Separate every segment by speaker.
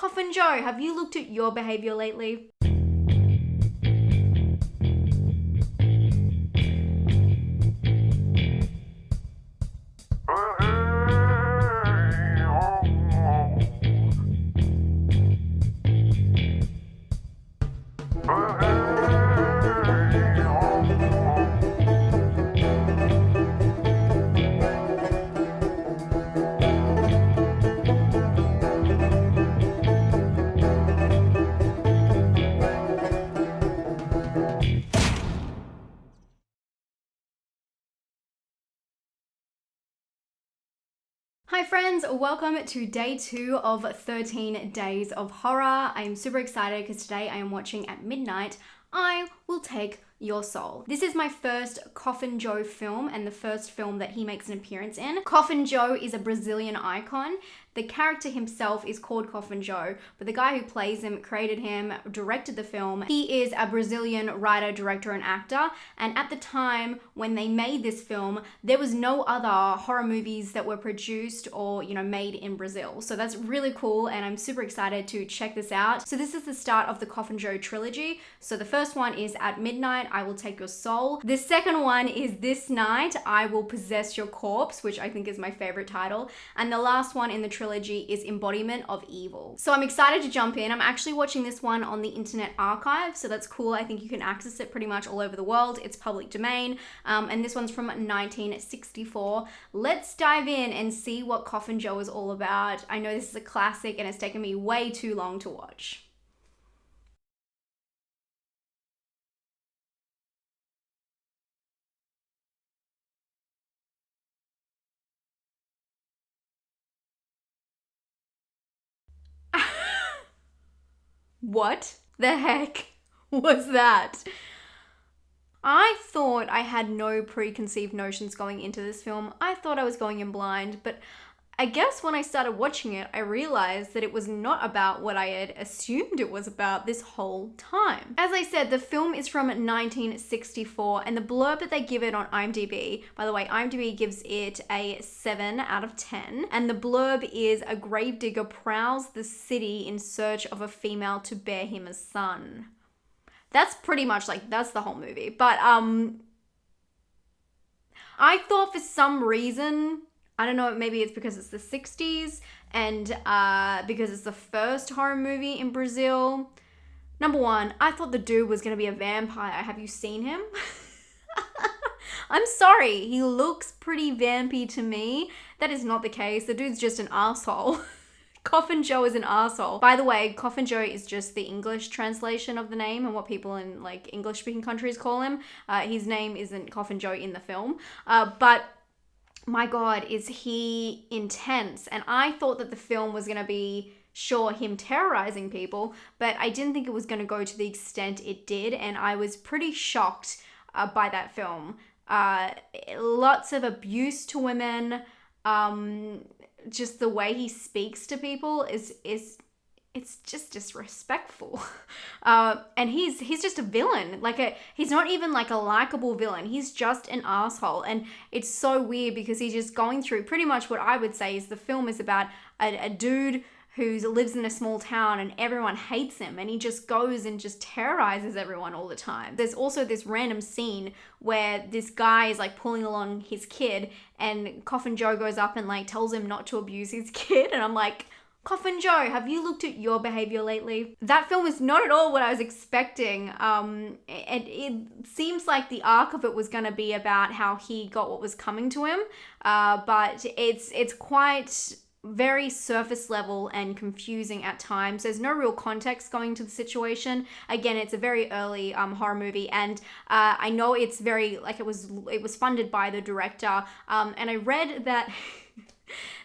Speaker 1: Coffin Joe, have you looked at your behavior lately? Hi friends, welcome to day 2 of 13 days of horror. I am super excited because today I am watching at midnight, I Will Take Your Soul. This is my first Coffin Joe film and the first film that he makes an appearance in. Coffin Joe is a Brazilian icon. The character himself is called Coffin Joe, but the guy who plays him, created him, directed the film. He is a Brazilian writer, director, and actor. And at the time when they made this film, there was no other horror movies that were produced or, made in Brazil. So that's really cool, and I'm super excited to check this out. So this is the start of the Coffin Joe trilogy. So the first one is At Midnight, I Will Take Your Soul. The second one is This Night, I Will Possess Your Corpse, which I think is my favorite title. And the last one in the trilogy is Embodiment of Evil. So I'm excited to jump in. I'm actually watching this one on the Internet Archive, so that's cool. I think you can access it pretty much all over the world. It's public domain, and this one's from 1964. Let's dive in and see what Coffin Joe is all about. I know this is a classic and it's taken me way too long to watch. What the heck was that? I thought I had no preconceived notions going into this film. I thought I was going in blind, but I guess when I started watching it, I realized that it was not about what I had assumed it was about this whole time. As I said, the film is from 1964, and the blurb that they give it on IMDb, by the way, IMDb gives it a 7 out of 10, and the blurb is a gravedigger prowls the city in search of a female to bear him a son. That's pretty much that's the whole movie. But I thought for some reason, I don't know, maybe it's because it's the 60s and because it's the first horror movie in Brazil. Number one, I thought the dude was going to be a vampire. Have you seen him? I'm sorry, he looks pretty vampy to me. That is not the case. The dude's just an asshole. Coffin Joe is an asshole. By the way, Coffin Joe is just the English translation of the name and what people in English-speaking countries call him. His name isn't Coffin Joe in the film. But my God, is he intense. And I thought that the film was going to be, sure, him terrorizing people, but I didn't think it was going to go to the extent it did. And I was pretty shocked by that film. Lots of abuse to women. Just the way he speaks to people it's just disrespectful. And he's just a villain. He's not even a likable villain. He's just an asshole. And it's so weird because he's just going through pretty much what I would say is the film is about a dude who lives in a small town and everyone hates him, and he just goes and just terrorizes everyone all the time. There's also this random scene where this guy is pulling along his kid, and Coffin Joe goes up and tells him not to abuse his kid, and I'm like, Coffin Joe, have you looked at your behavior lately? That film is not at all what I was expecting. It seems like the arc of it was going to be about how he got what was coming to him, but it's quite very surface level and confusing at times. There's no real context going to the situation. Again, it's a very early horror movie, and I know it's very it was funded by the director, and I read that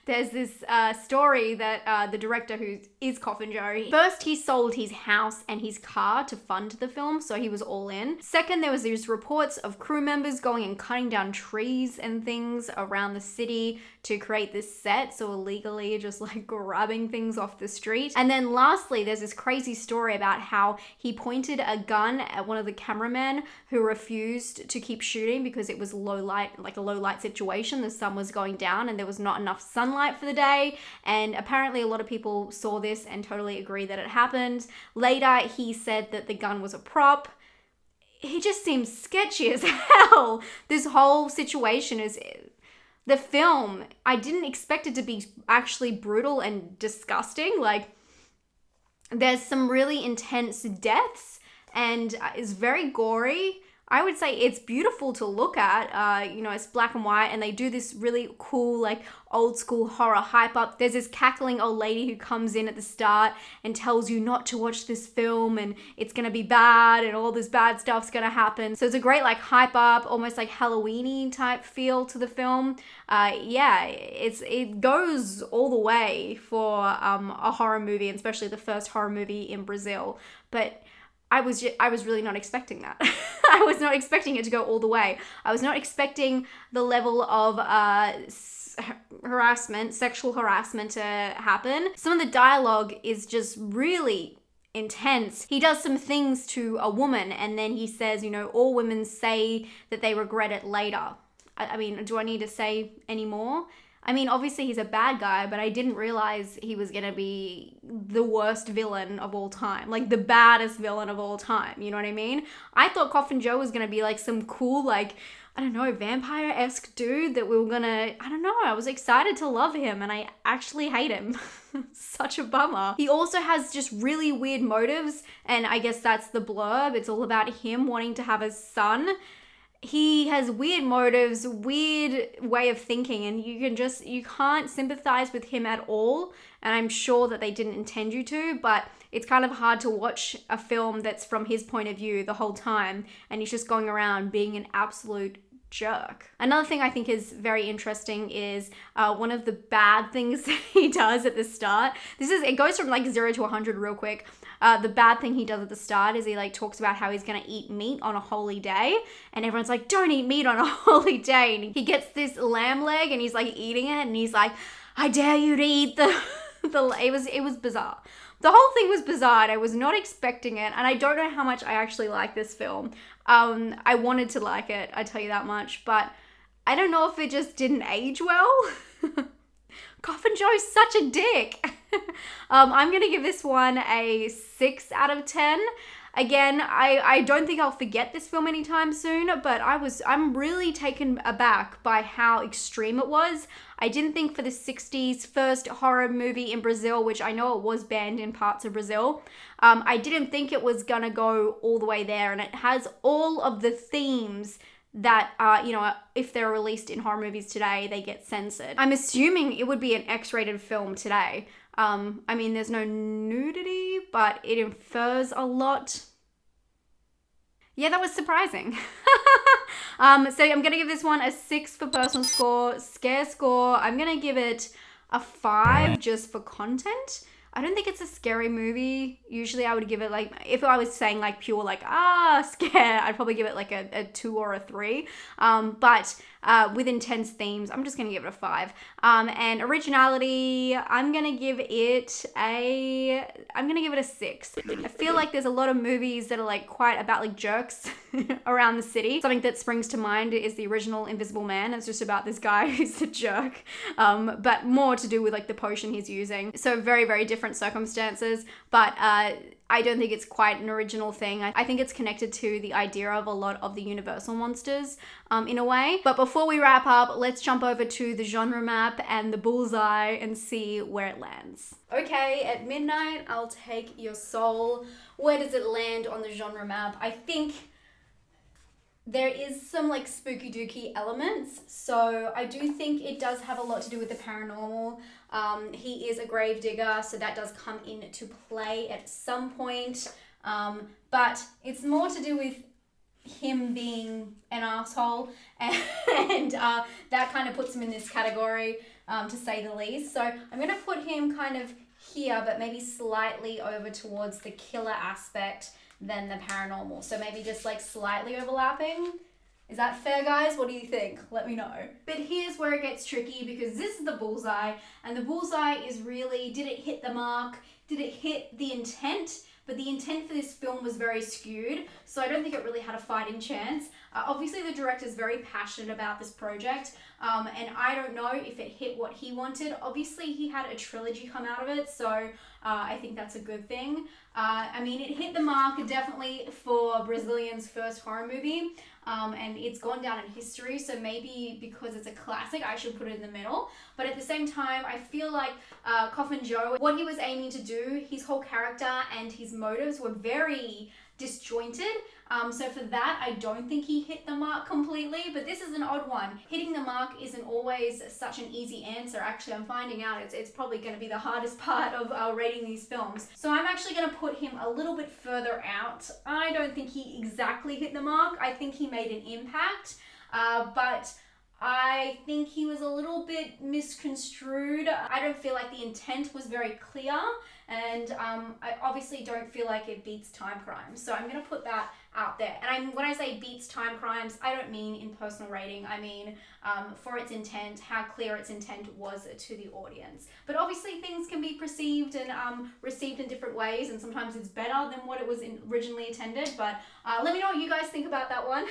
Speaker 1: there's this story that the director, who is Coffin Joe, first he sold his house and his car to fund the film, so he was all in. Second, there was these reports of crew members going and cutting down trees and things around the city to create this set, so illegally just grabbing things off the street. And then lastly, there's this crazy story about how he pointed a gun at one of the cameramen who refused to keep shooting because it was low light, a low light situation. The sun was going down and there was not enough sunlight limelight for the day, and apparently a lot of people saw this and totally agree that it happened. Later, he said that the gun was a prop. He just seems sketchy as hell. This whole situation is... The film, I didn't expect it to be actually brutal and disgusting. Like, there's some really intense deaths and it's very gory. I would say it's beautiful to look at. It's black and white, and they do this really cool, like, old school horror hype up. There's this cackling old lady who comes in at the start and tells you not to watch this film and it's gonna be bad and all this bad stuff's gonna happen. So it's a great, like, hype up, almost like Halloween-y type feel to the film. It goes all the way for a horror movie, and especially the first horror movie in Brazil. But I was really not expecting that. I was not expecting it to go all the way. I was not expecting the level of sexual harassment to happen. Some of the dialogue is just really intense. He does some things to a woman and then he says, all women say that they regret it later. I mean, do I need to say any more? I mean, obviously he's a bad guy, but I didn't realize he was going to be the worst villain of all time. Like, the baddest villain of all time. You know what I mean? I thought Coffin Joe was going to be, like, some cool, like, I don't know, vampire-esque dude that we were going to... I don't know. I was excited to love him, and I actually hate him. Such a bummer. He also has just really weird motives, and I guess that's the blurb. It's all about him wanting to have a son. He has weird motives, weird way of thinking, and you can't sympathize with him at all. And I'm sure that they didn't intend you to, but it's kind of hard to watch a film that's from his point of view the whole time, and he's just going around being an absolute jerk. Another thing I think is very interesting is one of the bad things he does at the start. It goes from like 0 to 100 real quick. The bad thing he does at the start is he like talks about how he's gonna eat meat on a holy day, and everyone's like, don't eat meat on a holy day. And he gets this lamb leg and he's like eating it, and he's like, I dare you to eat the it was bizarre. The whole thing was bizarre, and I was not expecting it, and I don't know how much I actually like this film. I wanted to like it, I tell you that much, but I don't know if it just didn't age well. Coffin Joe's such a dick. I'm gonna give this one a 6 out of 10. Again, I don't think I'll forget this film anytime soon, but I'm really taken aback by how extreme it was. I didn't think for the 60s first horror movie in Brazil, which I know it was banned in parts of Brazil, I didn't think it was gonna go all the way there, and it has all of the themes that if they're released in horror movies today, they get censored. I'm assuming it would be an X-rated film today. I mean, there's no nudity, but it infers a lot. Yeah, that was surprising. So I'm going to give this one a 6 for personal score. Scare score, I'm going to give it a 5 just for content. I don't think it's a scary movie. Usually I would give it like, if I was saying like pure like, scare, I'd probably give it like a 2 or a 3. But with intense themes, I'm just going to give it a 5. And originality, I'm going to give it a 6. I feel like there's a lot of movies that are like quite about like jerks around the city. Something that springs to mind is the original Invisible Man. It's just about this guy who's a jerk, but more to do with like the potion he's using. So very, very different circumstances, but I don't think it's quite an original thing. I think it's connected to the idea of a lot of the Universal monsters in a way. But before we wrap up, let's jump over to the genre map and the bullseye and see where it lands. Okay, at midnight, I'll take your soul. Where does it land on the genre map? I think there is some like spooky dooky elements, so I do think it does have a lot to do with the paranormal. He is a grave digger, so that does come into play at some point, but it's more to do with him being an asshole, and that kind of puts him in this category, to say the least. So I'm going to put him kind of here, but maybe slightly over towards the killer aspect than the paranormal. So maybe just like slightly overlapping. Is that fair, guys? What do you think? Let me know. But here's where it gets tricky, because this is the bullseye, and the bullseye is really, did it hit the mark? Did it hit the intent? But the intent for this film was very skewed, so I don't think it really had a fighting chance. Obviously, the director's very passionate about this project. and I don't know if it hit what he wanted. Obviously, he had a trilogy come out of it, so I think that's a good thing. I mean, it hit the mark definitely for Brazilian's first horror movie, and it's gone down in history, so maybe because it's a classic, I should put it in the middle. But at the same time, I feel like Coffin Joe, what he was aiming to do, his whole character and his motives were very disjointed. So for that, I don't think he hit the mark completely, but this is an odd one. Hitting the mark isn't always such an easy answer. Actually, I'm finding out it's probably going to be the hardest part of rating these films. So I'm actually going to put him a little bit further out. I don't think he exactly hit the mark. I think he made an impact, but I think he was a little bit misconstrued. I don't feel like the intent was very clear, and I obviously don't feel like it beats Time Crimes. So I'm going to put that out there. And when I say beats Time Crimes, I don't mean in personal rating. I mean for its intent, how clear its intent was to the audience. But obviously things can be perceived and received in different ways, and sometimes it's better than what it was originally intended. But let me know what you guys think about that one.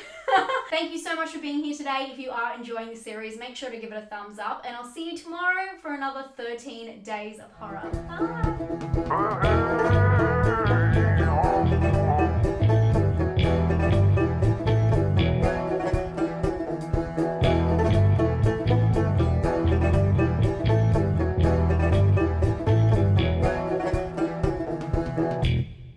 Speaker 1: Thank you so much for being here today. If you are enjoying the series, make sure to give it a thumbs up, and I'll see you tomorrow for another 13 Days of Horror. Bye!